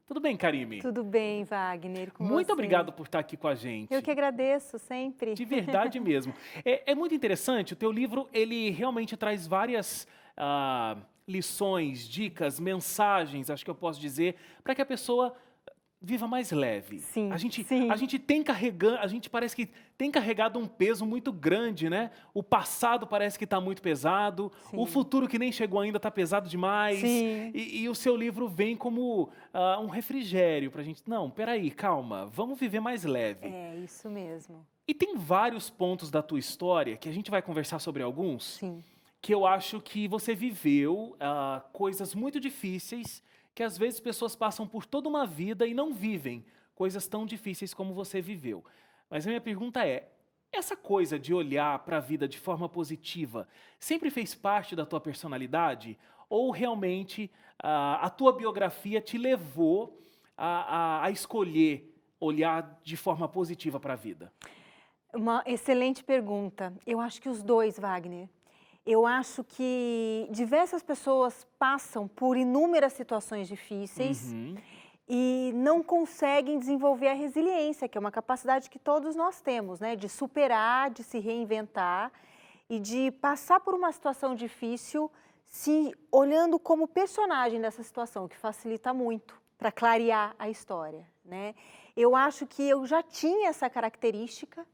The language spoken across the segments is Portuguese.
Tudo bem, Karime? Tudo bem, Wagner, com Muito você? obrigado por estar aqui com a Eu que gente. agradeço sempre. De verdade mesmo. É muito interessante, o teu livro, ele realmente traz várias lições, dicas, mensagens, acho que eu posso dizer, para que a pessoa viva mais leve. A Sim, gente, a sim, gente tem carregando, a gente parece que tem carregado um peso muito grande, né? O passado parece que está muito pesado, o sim, futuro que nem chegou ainda está pesado demais, sim. e o seu livro vem como um refrigério para a gente. Não, peraí, calma, vamos viver mais leve. É isso mesmo. E tem vários pontos da tua história, que a gente vai conversar sobre alguns, Sim. que eu acho que você viveu coisas muito difíceis, que às vezes pessoas passam por toda uma vida e não vivem coisas tão difíceis como você viveu. Mas a minha pergunta é, essa coisa de olhar para a vida de forma positiva sempre fez parte da tua personalidade? Ou realmente a tua biografia te levou a escolher olhar de forma positiva para a vida? Uma excelente pergunta. Eu acho que os dois, Wagner. Eu acho que diversas pessoas passam por inúmeras situações difíceis Uhum. e não conseguem desenvolver a resiliência, que é uma capacidade que todos nós temos, né? De superar, de se reinventar e de passar por uma situação difícil se olhando como personagem dessa situação, o que facilita muito para clarear a história, né? Eu acho que eu já tinha essa característica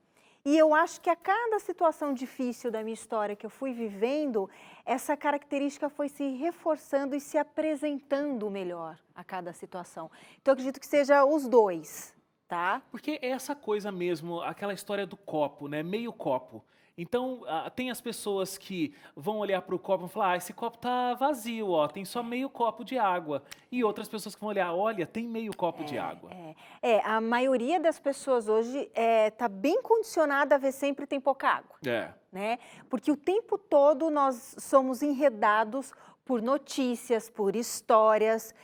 e eu acho que a cada situação difícil da minha história que eu fui vivendo, essa característica foi se reforçando e se apresentando melhor a cada situação. Então, eu acredito que seja os dois, tá? Porque é essa coisa mesmo, aquela história do copo, né? Meio copo. Então, tem as pessoas que vão olhar para o copo e vão falar: esse copo tá vazio, ó, tem só meio copo de água. E outras pessoas que vão olhar: olha, tem meio copo de água. A maioria das pessoas hoje está bem condicionada a ver sempre tem pouca água, É. né? Porque o tempo todo nós somos enredados por notícias, por histórias,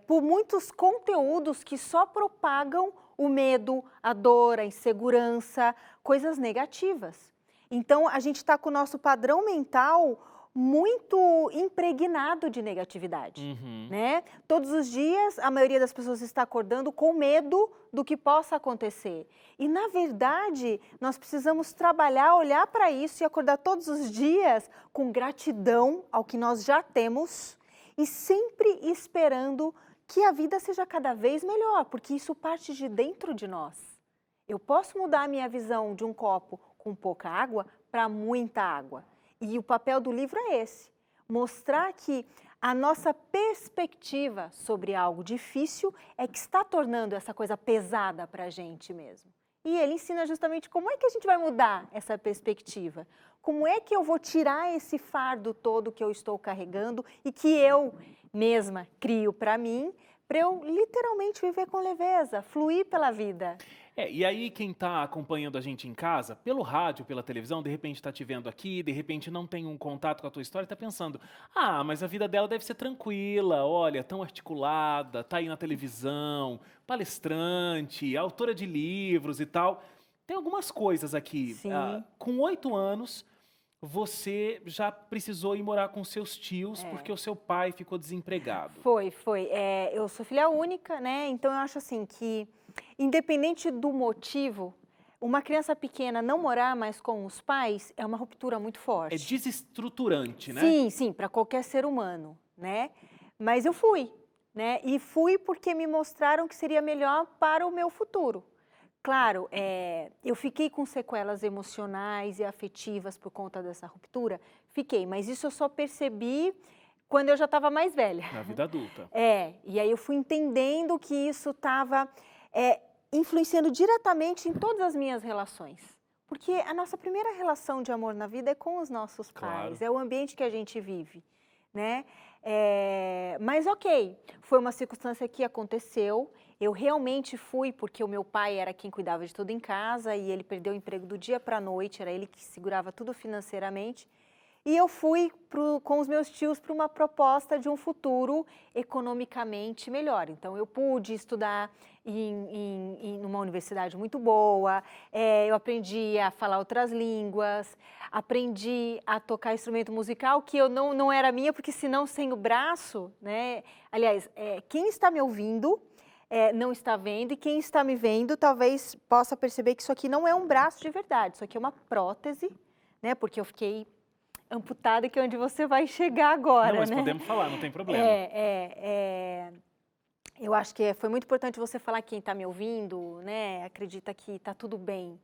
por muitos conteúdos que só propagam o medo, a dor, a insegurança, coisas negativas. Então, a gente está com o nosso padrão mental muito impregnado de negatividade, Uhum. né? Todos os dias, a maioria das pessoas está acordando com medo do que possa acontecer. E, na verdade, nós precisamos trabalhar, olhar para isso e acordar todos os dias com gratidão ao que nós já temos e sempre esperando que a vida seja cada vez melhor, porque isso parte de dentro de nós. Eu posso mudar a minha visão de um copo com pouca água para muita água. E o papel do livro é esse, mostrar que a nossa perspectiva sobre algo difícil é que está tornando essa coisa pesada para a gente mesmo. E ele ensina justamente como é que a gente vai mudar essa perspectiva. Como é que eu vou tirar esse fardo todo que eu estou carregando e que eu mesma crio para mim, para eu literalmente viver com leveza, fluir pela vida. E aí quem está acompanhando a gente em casa, pelo rádio, pela televisão, de repente está te vendo aqui, de repente não tem um contato com a tua história, está pensando: ah, mas a vida dela deve ser tranquila, olha, tão articulada, tá aí na televisão, palestrante, autora de livros e tal. Tem algumas coisas aqui. Sim, Com 8 anos, você já precisou ir morar com seus tios porque é. o seu pai ficou desempregado. Foi. Eu sou filha única, né? Então eu acho assim que, independente do motivo, uma criança pequena não morar mais com os pais é uma ruptura muito É forte. desestruturante, né? Sim, para qualquer ser humano, né? Mas eu fui, né? E fui porque me mostraram que seria melhor para o meu futuro. Claro, eu fiquei com sequelas emocionais e afetivas por conta dessa ruptura, fiquei, mas isso eu só percebi quando eu já estava mais velha. Na vida adulta. E aí eu fui entendendo que isso estava influenciando diretamente em todas as minhas relações. Porque a nossa primeira relação de amor na vida é com os nossos Claro. pais, é o ambiente que a gente vive, né? Mas ok, foi uma circunstância que aconteceu, eu realmente fui porque o meu pai era quem cuidava de tudo em casa e ele perdeu o emprego do dia para a noite, era ele que segurava tudo financeiramente. E eu fui com os meus tios para uma proposta de um futuro economicamente melhor. Então, eu pude estudar em uma universidade muito boa, eu aprendi a falar outras línguas, aprendi a tocar instrumento musical, que eu não era minha, porque senão sem o braço, né? Aliás, quem está me ouvindo não está vendo, e quem está me vendo talvez possa perceber que isso aqui não é um braço de verdade, isso aqui é uma prótese, né? Porque eu fiquei amputada, que é onde você vai chegar agora, Não, mas né? podemos falar, não tem problema. Eu acho que foi muito importante você falar, quem está me ouvindo, né, acredita que está tudo bem.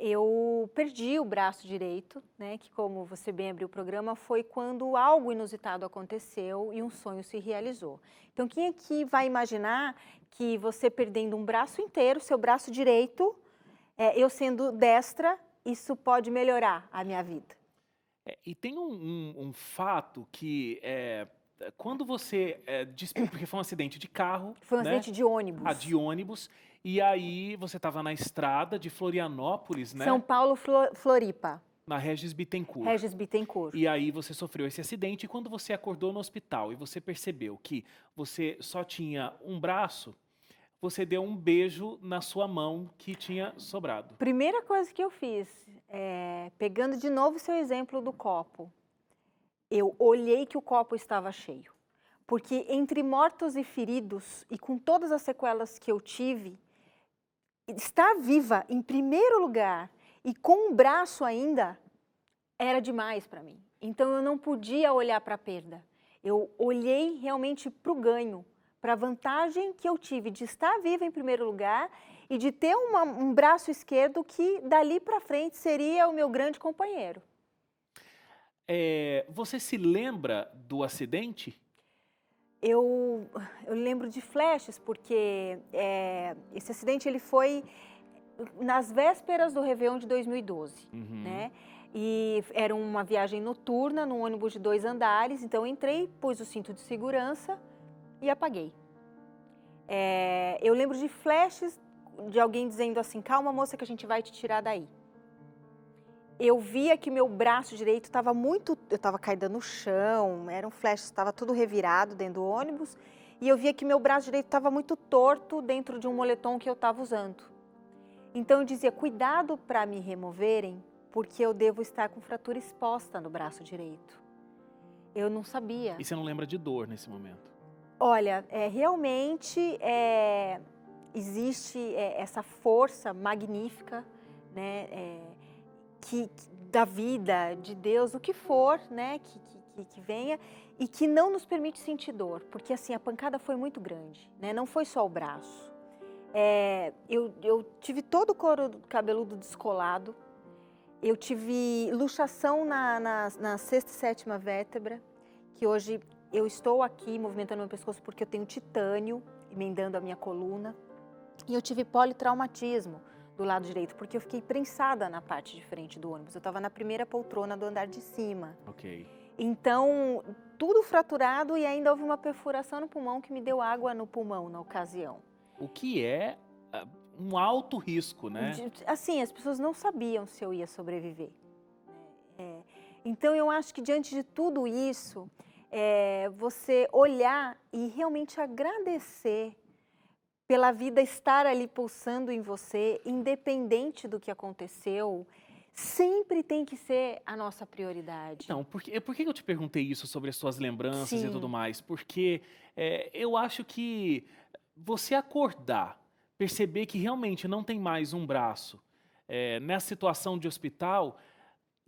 Eu perdi o braço direito, né, que como você bem abriu o programa, foi quando algo inusitado aconteceu e um sonho se realizou. Então, quem aqui vai imaginar que você perdendo um braço inteiro, seu braço direito, eu sendo destra, isso pode melhorar a minha vida? E tem um fato que quando você porque foi um acidente de carro, Foi um né? acidente de ônibus. De ônibus, e aí você estava na estrada de Florianópolis, né? São Paulo, Floripa. Na Regis Bittencourt. Regis Bittencourt. E aí você sofreu esse acidente, e quando você acordou no hospital e você percebeu que você só tinha um braço, você deu um beijo na sua mão que tinha sobrado. Primeira coisa que eu fiz, pegando de novo o seu exemplo do copo, eu olhei que o copo estava cheio. Porque entre mortos e feridos, e com todas as sequelas que eu tive, estar viva em primeiro lugar e com um braço ainda, era demais para mim. Então eu não podia olhar para a perda. Eu olhei realmente para o ganho, para a vantagem que eu tive de estar viva em primeiro lugar e de ter um braço esquerdo que dali para frente seria o meu grande companheiro. Você se lembra do acidente? Eu lembro de flashes, porque esse acidente ele foi nas vésperas do Réveillon de 2012, né? E era uma viagem noturna, num ônibus de 2 andares, então eu entrei, pus o cinto de segurança e apaguei. Eu lembro de flashes de alguém dizendo assim, calma moça que a gente vai te tirar daí. Eu via que meu braço direito estava eu estava caída no chão, era um flash, estava tudo revirado dentro do ônibus, e eu via que meu braço direito estava muito torto dentro de um moletom que eu estava usando. Então eu dizia, cuidado para me removerem, porque eu devo estar com fratura exposta no braço direito. Eu não sabia. E você não lembra de dor nesse momento? Olha, realmente existe essa força magnífica, né, da vida, de Deus, o que for, né, que venha, e que não nos permite sentir dor, porque assim, a pancada foi muito grande, né, não foi só o braço. Eu tive todo o couro cabeludo descolado, eu tive luxação na sexta e sétima vértebra, que hoje eu estou aqui movimentando meu pescoço porque eu tenho titânio emendando a minha coluna, e eu tive politraumatismo do lado direito, porque eu fiquei prensada na parte de frente do ônibus. Eu estava na primeira poltrona do andar de cima. Ok. Então, tudo fraturado e ainda houve uma perfuração no pulmão que me deu água no pulmão na ocasião. O que é um alto risco, né? Assim, as pessoas não sabiam se eu ia sobreviver. Então, eu acho que diante de tudo isso, você olhar e realmente agradecer pela vida estar ali pulsando em você, independente do que aconteceu, sempre tem que ser a nossa prioridade. Não, por que eu te perguntei isso sobre as suas lembranças Sim. e tudo mais? Porque eu acho que você acordar, perceber que realmente não tem mais um braço, nessa situação de hospital,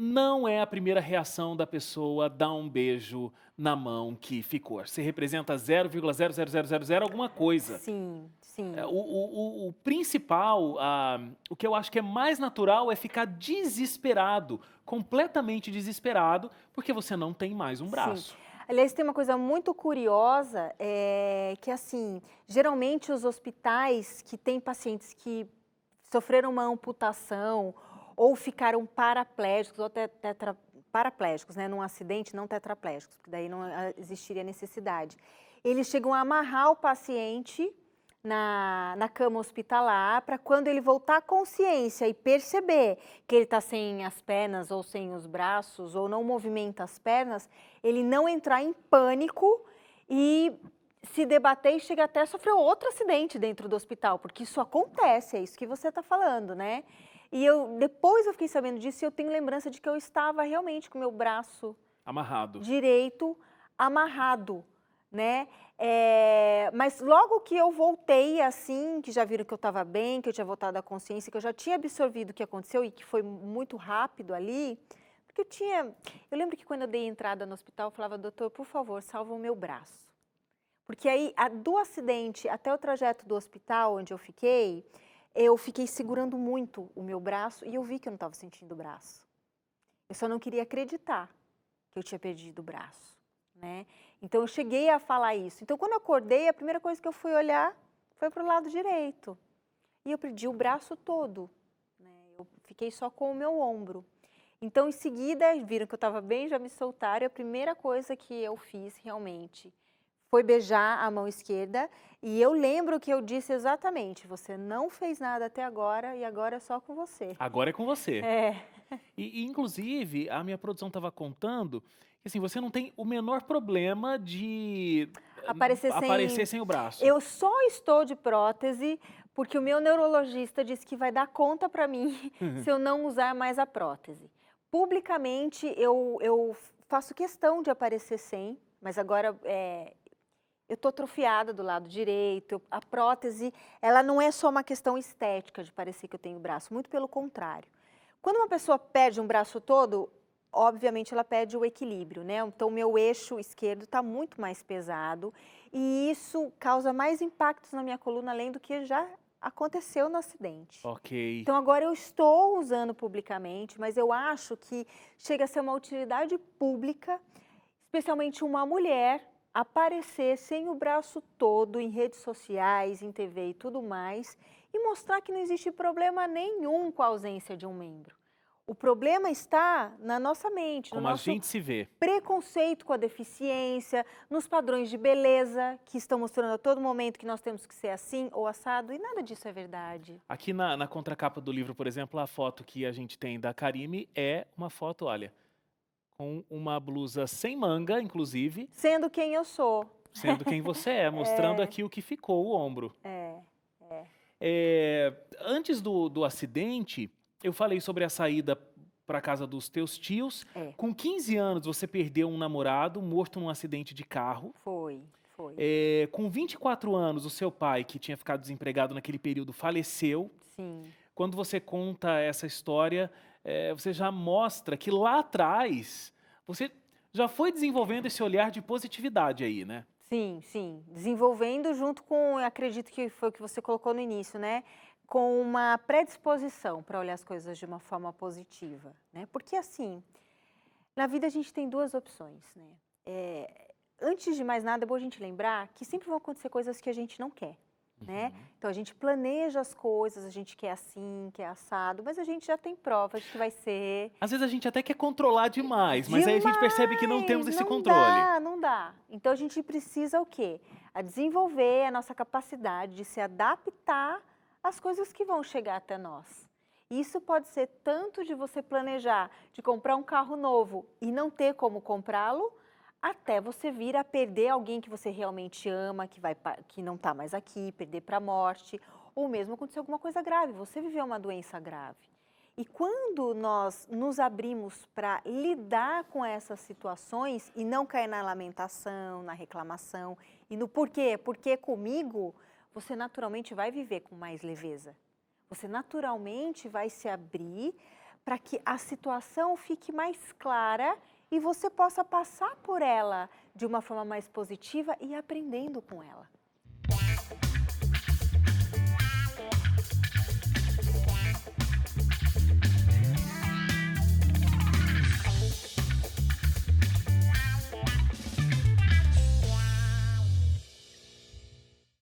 não é a primeira reação da pessoa dar um beijo na mão que ficou. Você representa 0,00000 alguma coisa. Sim, sim. O principal, o que eu acho que é mais natural é ficar desesperado, completamente desesperado, porque você não tem mais um braço. Sim. Aliás, tem uma coisa muito curiosa, que assim, geralmente os hospitais que têm pacientes que sofreram uma amputação ou ficaram paraplégicos ou paraplégicos, né, num acidente, não tetraplégicos, porque daí não existiria necessidade. Eles chegam a amarrar o paciente na cama hospitalar, para quando ele voltar à consciência e perceber que ele está sem as pernas ou sem os braços ou não movimenta as pernas, ele não entrar em pânico e se debater e chegar até a sofrer outro acidente dentro do hospital, porque isso acontece, é isso que você está falando, né? E depois eu fiquei sabendo disso e eu tenho lembrança de que eu estava realmente com o meu braço Amarrado. direito amarrado, né? Mas logo que eu voltei assim, que já viram que eu estava bem, que eu tinha voltado à consciência, que eu já tinha absorvido o que aconteceu e que foi muito rápido ali, porque eu lembro que quando eu dei entrada no hospital, eu falava, doutor, por favor, salva o meu braço. Porque aí, do acidente até o trajeto do hospital onde eu fiquei segurando muito o meu braço e eu vi que eu não estava sentindo o braço. Eu só não queria acreditar que eu tinha perdido o braço, né? Então, eu cheguei a falar isso. Então, quando eu acordei, a primeira coisa que eu fui olhar foi para o lado direito. E eu perdi o braço todo, né? Eu fiquei só com o meu ombro. Então, em seguida, viram que eu estava bem, já me soltaram. E a primeira coisa que eu fiz, realmente, foi beijar a mão esquerda. E eu lembro que eu disse exatamente, você não fez nada até agora e agora é só com você. Agora é com você. É. Inclusive, a minha produção estava contando que assim, você não tem o menor problema de aparecer sem o braço. Eu só estou de prótese porque o meu neurologista disse que vai dar conta para mim se eu não usar mais a prótese. Publicamente, eu faço questão de aparecer sem, mas agora eu estou atrofiada do lado direito. A prótese, ela não é só uma questão estética de parecer que eu tenho braço, muito pelo contrário. Quando uma pessoa perde um braço todo, obviamente ela perde o equilíbrio, né? Então, o meu eixo esquerdo está muito mais pesado e isso causa mais impactos na minha coluna, além do que já aconteceu no acidente. Ok. Então, agora eu estou usando publicamente, mas eu acho que chega a ser uma utilidade pública, especialmente uma mulher, aparecer sem o braço todo em redes sociais, em TV e tudo mais, e mostrar que não existe problema nenhum com a ausência de um membro. O problema está na nossa mente, Como no a nosso gente se vê. preconceito com a deficiência, nos padrões de beleza que estão mostrando a todo momento que nós temos que ser assim ou assado, e nada disso é verdade. Aqui na contracapa do livro, por exemplo, a foto que a gente tem da Karime é uma foto, olha, com uma blusa sem manga, inclusive, Sendo quem eu sou. sendo quem você é, mostrando aqui o que ficou o ombro. Antes do acidente, eu falei sobre a saída para casa dos teus tios. Com 15 anos, você perdeu um namorado morto num acidente de carro. Foi. Com 24 anos, o seu pai, que tinha ficado desempregado naquele período, faleceu. Sim. Quando você conta essa história, você já mostra que lá atrás, você já foi desenvolvendo esse olhar de positividade aí, né? Sim, sim. Desenvolvendo junto com, acredito que foi o que você colocou no início, né? Com uma predisposição para olhar as coisas de uma forma positiva, né? Porque assim, na vida a gente tem duas opções, né? Antes de mais nada, é bom a gente lembrar que sempre vão acontecer coisas que a gente não quer, né? Então a gente planeja as coisas, a gente quer assim, quer assado, mas a gente já tem provas de que vai ser. Às vezes a gente até quer controlar demais, mas aí a gente percebe que não temos esse controle. Não dá. Então a gente precisa o quê? A desenvolver a nossa capacidade de se adaptar às coisas que vão chegar até nós. Isso pode ser tanto de você planejar de comprar um carro novo e não ter como comprá-lo, até você vir a perder alguém que você realmente ama, que não está mais aqui, perder para a morte, ou mesmo acontecer alguma coisa grave, você viveu uma doença grave. E quando nós nos abrimos para lidar com essas situações e não cair na lamentação, na reclamação e no porquê, porque comigo, você naturalmente vai viver com mais leveza. Você naturalmente vai se abrir para que a situação fique mais clara e você possa passar por ela de uma forma mais positiva e aprendendo com ela.